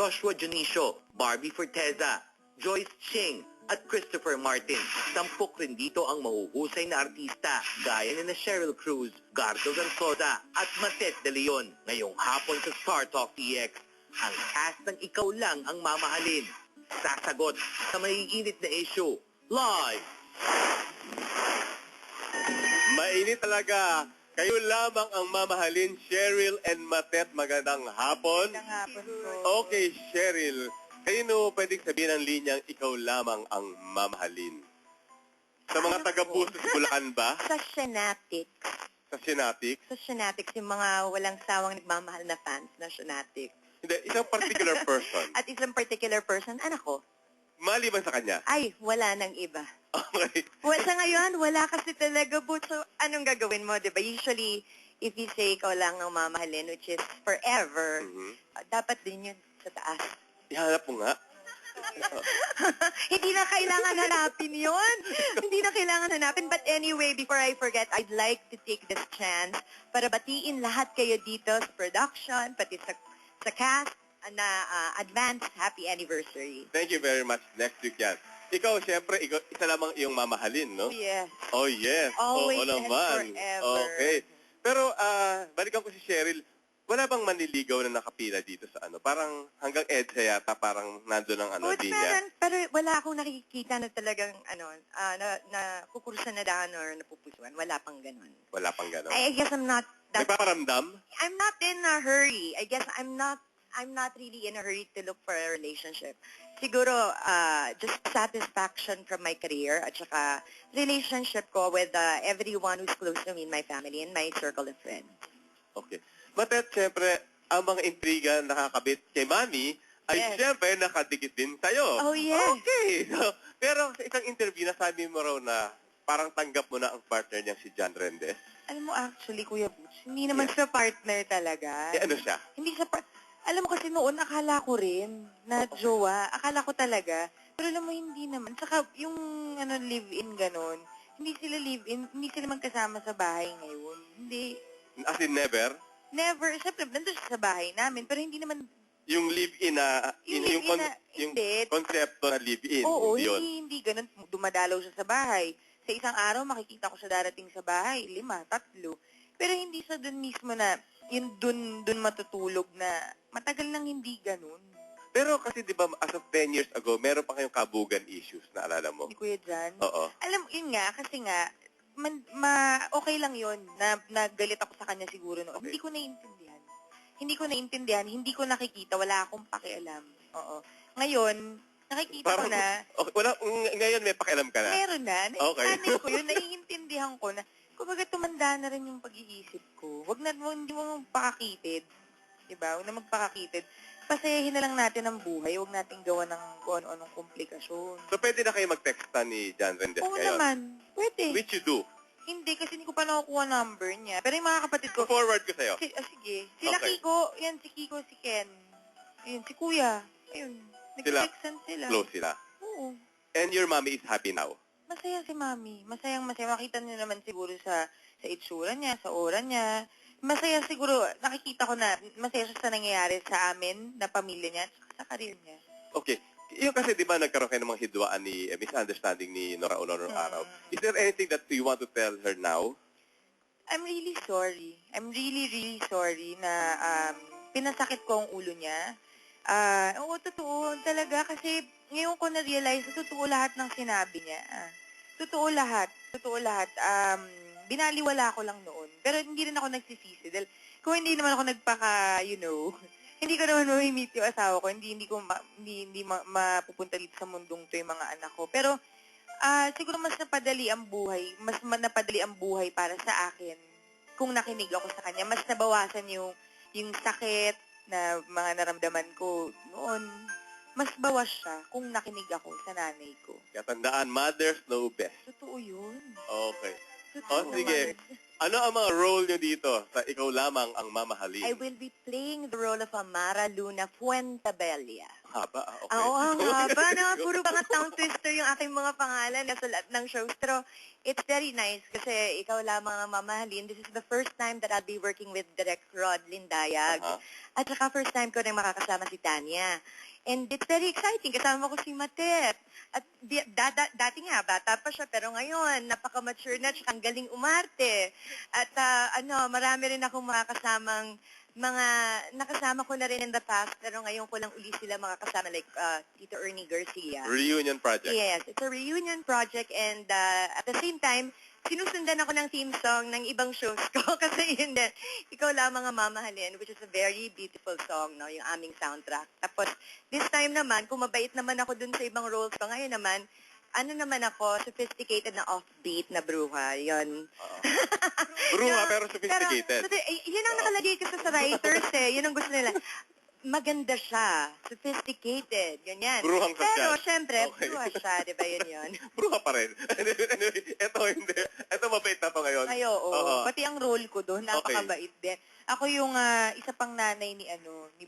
Joshua Junicio, Barbie Forteza, Joyce Ching, at Christopher Martin. 10 rin dito ang mahuhusay na artista gaya ni na Cheryl Cruz, Gardo Garzosa at Matet de Leon. Ngayong hapon sa Star Talk TX, ang cast ng Ikaw Lang Ang Mamahalin. Sasagot sa maiinit na issue. Live! Mainit talaga. Kayo lamang ang mamahalin, Cheryl and Matet. Magandang hapon. Magandang hapon po. Okay, Cheryl. Kayo pwedeng sabihin ang linyang ikaw lamang ang mamahalin. Sa mga taga-Bustos, Bulacan ba? Sa Shenatics. Sa Shenatics? Sa Shenatics, yung mga walang sawang nagmamahal na fans na Shenatics. Hindi, isang particular person. At isang particular person, anak ko. Maliban sa kanya? Ay, wala nang iba. Okay. Sa ngayon, wala kasi talaga, but so, anong gagawin mo, di ba? Usually, if you say ikaw lang ang mamahalin, which is forever, dapat din yun sa taas. Ihanap mo nga. Hindi na kailangan hanapin yun. Hindi na kailangan hanapin. But anyway, before I forget, I'd like to take this chance para batiin lahat kayo dito sa production, pati sa cast, na advance happy anniversary. Thank you very much. Next week yan. Ikaw, siyempre, isa lamang iyong mamahalin, no? Yes. Oh, yes. Always Oo and naman. forever. Okay. Pero, balikan ko si Cheryl. Wala bang manliligaw na nakapila dito sa ano? Parang hanggang EDSA yata, parang nandun ang linya. Pero wala akong nakikita na talagang, na kukursan na daan or napupusuan. Wala pang ganun. Wala pang gano'n. I guess I'm not May paramdam? I'm not in a hurry. I guess I'm not really in a hurry to look for a relationship. Siguro, just satisfaction from my career at saka relationship ko with everyone who's close to me in my family and my circle of friends. Okay. Matet, siyempre, ang mga intriga nakakabit kay Mami ay Yes. siyempre nakadikit din sa'yo. Oh, yes. Okay. So, pero sa isang interview, nasabi mo raw na parang tanggap mo na ang partner niya si John Rendez. Alam mo, actually, Kuya Butch, hindi naman siya partner talaga. Eh, ano siya? Hindi siya alam mo kasi noon, akala ko rin na jowa. Akala ko talaga. Pero alam mo, hindi naman. Saka yung live-in ganon, hindi sila live-in, hindi sila magkasama sa bahay ngayon. Hindi. As in never? Never. Siyempre, nandun siya sa bahay namin, pero hindi naman. Yung live-in na, yung konsepto na live-in. Oo, yun. hindi ganun. Dumadalaw siya sa bahay. Sa isang araw, makikita ko siya darating sa bahay. 5, 3. Pero hindi siya dun mismo na, yun dun matutulog na matagal nang hindi ganun. Pero kasi di ba, as of 10 years ago, meron pa kayong kabugan issues, naalala mo? Hindi Kuya Jan. Oo. Alam, yun nga, kasi nga, okay lang yun na nagalit ako sa kanya siguro noon. Okay. Hindi ko naiintindihan, hindi ko nakikita, wala akong pakialam. Oo. Ngayon, nakikita ko na, Okay, ngayon may pakialam ka na? meron na. Okay. Naiintindihan ko yun, naiintindihan ko na, kumbaga tumanda na rin yung pag-iisip ko. Hindi mo pakakitid. Diba? Huwag na magpakakitid. Pasayahin na lang natin ang buhay. Huwag natin gawa ng kung ano-anong komplikasyon. So pwede na kayo mag-texta ni John Rendez Oo ngayon? naman. Pwede. Which you do? Hindi, kasi hindi ko pa nakukuha number niya. Pero yung mga kapatid ko, Forward ko sa'yo. sige. Sila Okay. Kiko, yan si Kiko, si Ken. Ayun, si Kuya. Ayun, nag-textan sila. Close sila. Oo. And your mommy is happy now? Masaya si Mami. Masayang-masaya. Makita niyo naman siguro sa itsura niya, sa aura niya. Masaya siguro, nakikita ko na masaya siya sa nangyayari sa amin, na pamilya niya, at sa career niya. Okay. Yung kasi di ba nagkaroon kayo ng mga hidwaan ni misunderstanding ni Nora Honor araw. Is there anything that you want to tell her now? I'm really sorry. I'm really, really sorry na pinasakit ko ang ulo niya. Oo, totoo talaga kasi ngayon ko na-realize na totoo lahat ng sinabi niya. Totoo lahat. Binaliwala ko lang noon. Pero hindi rin ako nagsisisi. Dahil kung hindi naman ako hindi ko naman ma-meet yung asawa ko. Hindi ko mapupunta dito sa mundong to yung mga anak ko. Pero siguro mas napadali ang buhay para sa akin kung nakinig ako sa kanya. Mas nabawasan yung sakit na mga naramdaman ko noon. Mas bawas siya kung nakinig ako sa nanay ko. Kaya tandaan, mothers know best. Totoo yun. Okay. Totoo sige. naman. Ano ang mga role nyo dito sa Ikaw Lamang ang Mamahalin? I will be playing the role of Amara Luna Fuentabella. Haba, okay. Oo, ang haba na. Puro mga tongue twister yung aking mga pangalan sa lahat ng shows. Pero it's very nice kasi Ikaw Lamang ang Mamahalin. This is the first time that I'll be working with Direct Rod Lindayag. At saka first time ko rin makakasama si Tanya. And it's very exciting. Kasama ko si Matet. At dati nga, bata pa siya, pero ngayon, napaka-mature na siya, ang galing umarte. At marami rin akong makakasamang nakasama ko na rin in the past, pero ngayon ko lang uli sila makakasama, like Tito Ernie Garcia. Reunion project. Yes, it's a reunion project, and at the same time, sinusundan ako ng theme song ng ibang shows ko kasi yun din, Ikaw Lamang ang Mamahalin, which is a very beautiful song, no, yung aming soundtrack. Tapos, this time naman, kung mabait naman ako dun sa ibang roles ko, ngayon naman, ano naman ako, sophisticated na offbeat na bruha, yun. Bruha pero sophisticated. Pero, yun ang nakalagay kasi sa writers yun ang gusto nila. Maganda siya, sophisticated, ganyan. Bruhang sosyal. Pero, syempre, Okay. bruha siya, di ba yun? Bruha pa rin. Anyway, ito hindi. Ito mabait na to ngayon. Ay, oo. Oo. Pati ang role ko doon, napakabait din. Ako yung isa pang nanay ni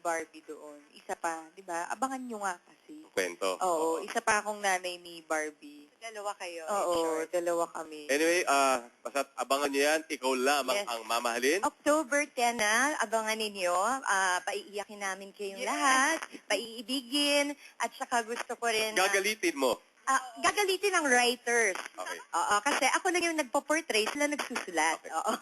Barbie doon. Isa pa, di ba? Abangan nyo nga kasi. Kwento. Oo, isa pa akong nanay ni Barbie. Dalawa kayo. Oo, dalawa kami. Anyway, basta abangan nyo yan. Ikaw Lamang Yes. ang Mamahalin. October 10 na, abangan ninyo. Paiiyakin namin kayong lahat. Paiibigin. At saka gusto ko rin... Gagalitin mo. Gagalitin ng writers. Okay. Oo, kasi ako lang yung nagpo-portray, sila nagsusulat. Okay. Oo.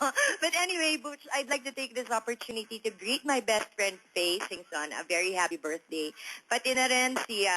But anyway, Butch, I'd like to take this opportunity to greet my best friend, Faye Singson, a very happy birthday. Pati na rin si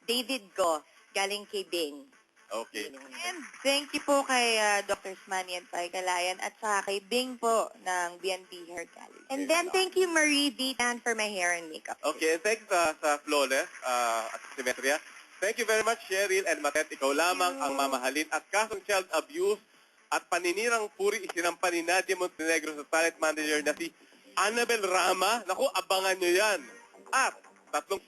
David Go, galing kay Bing. Okay. And thank you po kay Dr. Smani and Pai Galayan at saka kay Bing po ng BNB Hair Gallery. And then thank you, Marie Vitan, for my hair and makeup. Okay, and thanks sa Flawless at Symmetria. Thank you very much, Cheryl and Matet. Ikaw Lamang ang Mamahalin. At kasong child abuse at paninirang puri isinampa ni Nadia Montenegro sa talent manager na si Annabel Rama. Naku, abangan nyo yan. At tatlong